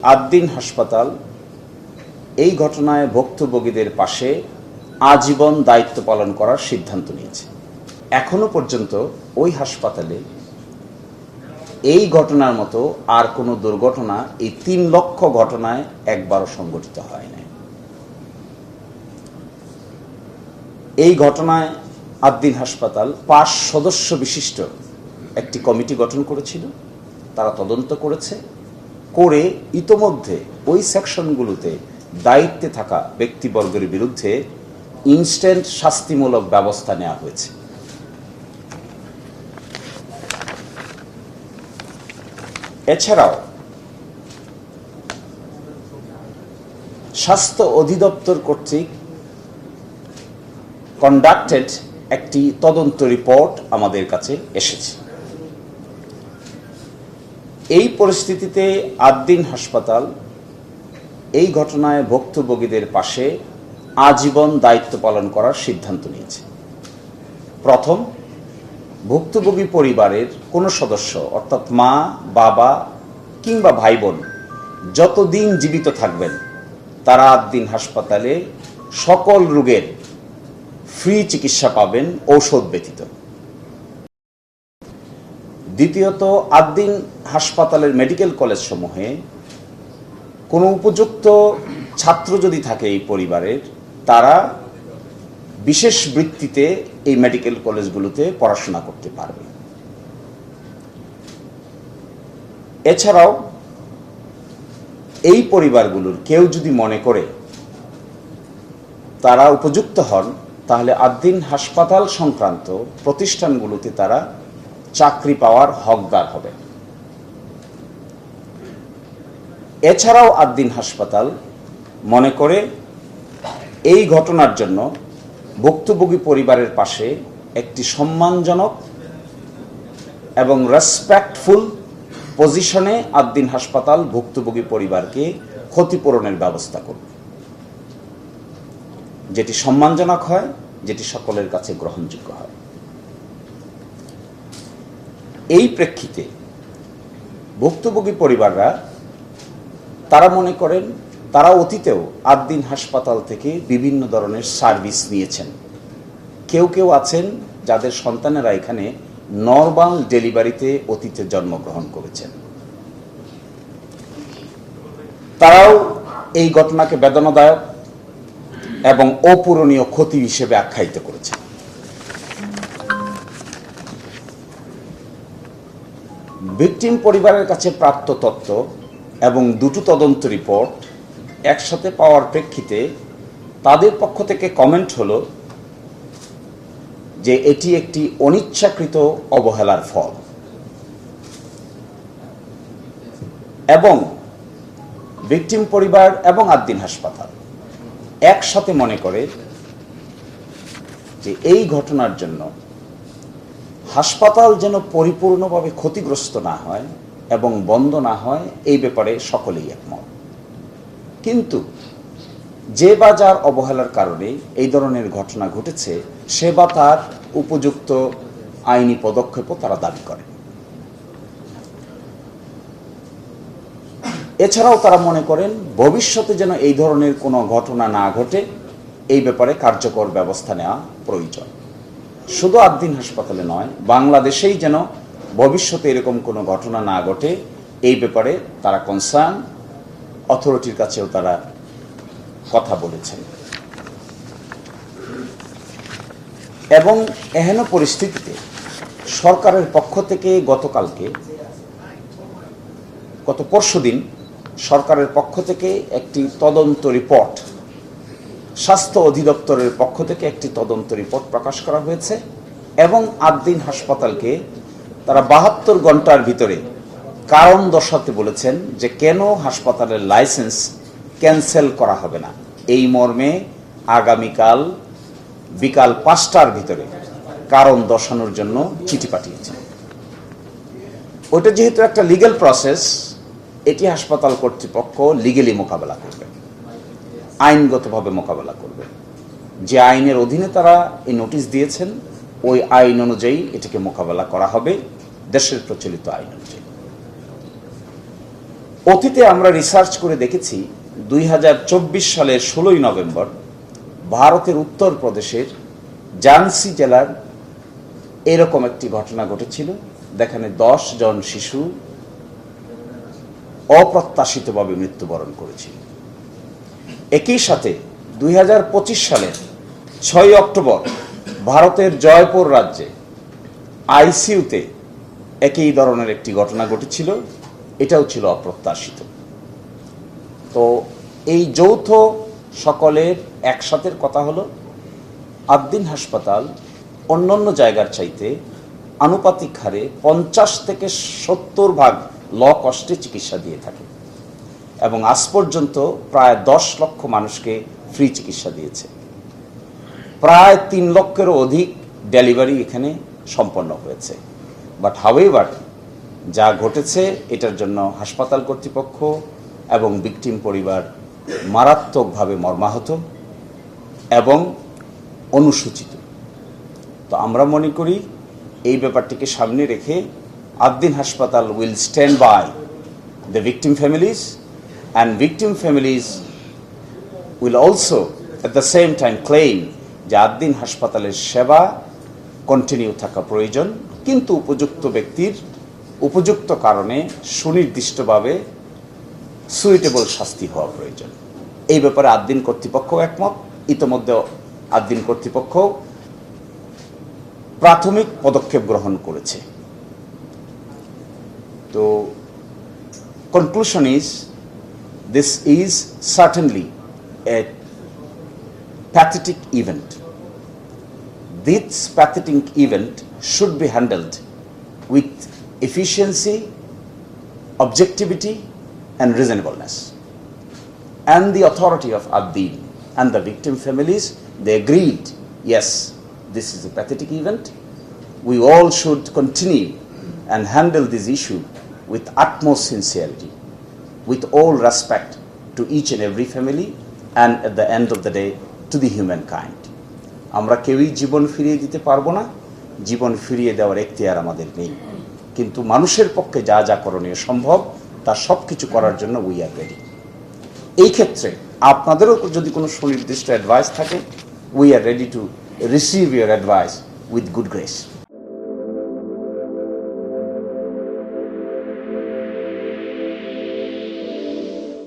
আদ্দিন হাসপাতাল এই ঘটনায় ভুক্তভোগীদের পাশে আজীবন দায়িত্ব পালন করার সিদ্ধান্ত নিয়েছে। এখনো পর্যন্ত ওই হাসপাতালে এই ঘটনার মতো আর কোনো দুর্ঘটনা এই ৩ লক্ষ ঘটনায় একবারও সংঘটিত হয় না। এই ঘটনায় আদ্দিন হাসপাতাল ৫ সদস্য বিশিষ্ট একটি কমিটি গঠন করেছিল। তারা তদন্ত করেছে, করে ইতোমধ্যে ওই সেকশনগুলোতে দায়িত্বে থাকা ব্যক্তিবর্গের বিরুদ্ধে ইনস্ট্যান্ট শাস্তিমূলক ব্যবস্থা নেওয়া হয়েছে। এছাড়াও স্বাস্থ্য অধিদপ্তর কর্তৃক কন্ডাক্টেড একটি তদন্ত রিপোর্ট আমাদের কাছে এসেছে। এই পরিস্থিতিতে আদ্দিন হাসপাতাল এই ঘটনায় ভুক্তভোগীদের পাশে আজীবন দায়িত্ব পালন করার সিদ্ধান্ত নিয়েছে। প্রথম, ভুক্তভোগী পরিবারের কোনো সদস্য অর্থাৎ মা, বাবা কিংবা ভাই বোন যতদিন জীবিত থাকবেন তারা আদ্দিন হাসপাতালে সকল রোগের ফ্রি চিকিৎসা পাবেন, ঔষধ ব্যতীত। দ্বিতীয়ত, আদ্দিন হাসপাতালের মেডিকেল কলেজ সমূহে কোনো উপযুক্ত ছাত্র যদি থাকে এই পরিবারের, তারা বিশেষ বৃত্তিতে এই মেডিকেল কলেজগুলোতে পড়াশোনা করতে পারবে। এছাড়াও এই পরিবারগুলোর কেউ যদি মনে করে তারা উপযুক্ত হন, তাহলে আদ্দিন হাসপাতাল সংক্রান্ত প্রতিষ্ঠানগুলোতে তারা চাকরি পাওয়ার হকদার হবে। এছাড়াও আদ্দিন হাসপাতাল মনে করে এই ঘটনার জন্য ভুক্তভোগী পরিবারের পাশে একটি সম্মানজনক এবং রেসপেক্টফুল পজিশনে আদ্দিন হাসপাতাল ভুক্তভোগী পরিবারকে ক্ষতিপূরণের ব্যবস্থা করবে, যেটি সম্মানজনক হয়, যেটি সকলের কাছে গ্রহণযোগ্য হয়। এই প্রেক্ষিতে ভুক্তভোগী পরিবাররা তারা মনে করেন তারা অতীতেও আদ্দিন হাসপাতাল থেকে বিভিন্ন ধরনের সার্ভিস নিয়েছেন। কেউ কেউ আছেন যাদের সন্তানেরা এখানে নরমাল ডেলিভারিতে অতীতে জন্মগ্রহণ করেছেন। তারাও এই ঘটনাকে বেদনাদায়ক এবং অপূরণীয় ক্ষতি হিসেবে আখ্যায়িত করেছেন। ভিকটিম পরিবারের কাছে প্রাপ্ত তথ্য এবং দুটো তদন্ত রিপোর্ট একসাথে পাওয়ার প্রেক্ষিতে তাদের পক্ষ থেকে কমেন্ট হলো যে এটি একটি অনিচ্ছাকৃত অবহেলার ফল এবং ভিকটিম পরিবার এবং আদ্দিন হাসপাতাল একসাথে মনে করে যে এই ঘটনার জন্য হাসপাতাল যেন পরিপূর্ণভাবে ক্ষতিগ্রস্ত না হয় এবং বন্ধ না হয়, এই ব্যাপারে সকলেই একমত। কিন্তু যে বা যার অবহেলার কারণে এই ধরনের ঘটনা ঘটেছে, সে বা তার উপযুক্ত আইনি পদক্ষেপও তারা দাবি করে। এছাড়াও তারা মনে করেন ভবিষ্যতে যেন এই ধরনের কোনো ঘটনা না ঘটে, এই ব্যাপারে কার্যকর ব্যবস্থা নেওয়া প্রয়োজন। শুধু আদ্দিন হাসপাতালে নয়, বাংলাদেশেই যেন ভবিষ্যতে এরকম কোনো ঘটনা না ঘটে, এই ব্যাপারে তারা কনসার্ন, অথরিটির কাছেও তারা কথা বলেছেন। এবং এহেন পরিস্থিতিতে সরকারের পক্ষ থেকে গত পরশুদিন সরকারের পক্ষ থেকে একটি তদন্ত রিপোর্ট, স্বাস্থ্য অধিদপ্তরের পক্ষ থেকে একটি তদন্ত রিপোর্ট প্রকাশ করা হয়েছে এবং আদ্দিন হাসপাতালকে তারা ৭২ ঘন্টার ভিতরে কারণ দর্শাতে বলেছেন যে কেন হাসপাতালের লাইসেন্স ক্যান্সেল করা হবে না। এই মর্মে আগামীকাল বিকাল ৫টার ভিতরে কারণ দর্শানোর জন্য চিঠি পাঠিয়েছে। ওটা যেহেতু একটা লিগ্যাল প্রসেস, এটি হাসপাতাল কর্তৃপক্ষ লিগ্যালি মোকাবেলা করবে, আইনগতভাবে মোকাবেলা করবে। যে আইনের অধীনে তারা এই নোটিশ দিয়েছেন, ওই আইন অনুযায়ী এটাকে মোকাবেলা করা হবে, দেশের প্রচলিত আইন অনুযায়ী। অতীতে আমরা রিসার্চ করে দেখেছি 2024 সালের 16ই নভেম্বর ভারতের উত্তরপ্রদেশের ঝান্সি জেলার এরকম একটি ঘটনা ঘটেছিল, যেখানে 10 জন শিশু অপ্রত্যাশিতভাবে মৃত্যুবরণ করেছিল। একই সাথে 2025 সালের 6 অক্টোবর ভারতের জয়পুর রাজ্যে আইসিইউতে একই ধরনের একটি ঘটনা ঘটেছিল, এটাও ছিল অপ্রত্যাশিত। তো এই যৌথ সকলের একসাথের কথা হলো আদ্দিন হাসপাতাল অন্যান্য জায়গার চাইতে আনুপাতিক হারে 50 থেকে 70% ল কস্টে চিকিৎসা দিয়ে থাকে এবং আজ পর্যন্ত প্রায় 10 লক্ষ মানুষকে ফ্রি চিকিৎসা দিয়েছে। প্রায় 3 লক্ষেরও অধিক ডেলিভারি এখানে সম্পন্ন হয়েছে। বাট হাউএভার যা ঘটেছে এটার জন্য হাসপাতাল কর্তৃপক্ষ এবং ভিকটিম পরিবার মারাত্মকভাবে মর্মাহত এবং অনুসূচিত। তো আমরা মনে করি এই ব্যাপারটিকে সামনে রেখে আদ্দিন হাসপাতাল will stand by the victim families and victim families will also at the same time claim যে আদ্দিন হাসপাতালের সেবা কন্টিনিউ থাকা প্রয়োজন, কিন্তু উপযুক্ত ব্যক্তির উপযুক্ত কারণে সুনির্দিষ্টভাবে সুইটেবল শাস্তি হওয়া প্রয়োজন। এই ব্যাপারে আদ্দিন কর্তৃপক্ষ একমত। ইতোমধ্যে আদ্দিন কর্তৃপক্ষ প্রাথমিক পদক্ষেপ গ্রহণ করেছে। তো conclusion is this is certainly A pathetic event. This pathetic event should be handled with efficiency, objectivity and reasonableness. And the authority of Addin and the victim families, they agreed, yes, this is a pathetic event. We all should continue and handle this issue with utmost sincerity, with all respect to each and every family, and at the end of the day, to the humankind. আমরা কেউই জীবন ফিরিয়ে দিতে পারবো না, জীবন ফিরিয়ে দেওয়ার এখতিয়ার আমাদের নেই, কিন্তু মানুষের পক্ষে যা যা করণীয় সম্ভব তার সব কিছু করার জন্য উই আর রেডি। এই ক্ষেত্রে আপনাদেরও যদি কোনো সুনির্দিষ্ট অ্যাডভাইস থাকে, we are ready to receive your advice with good grace.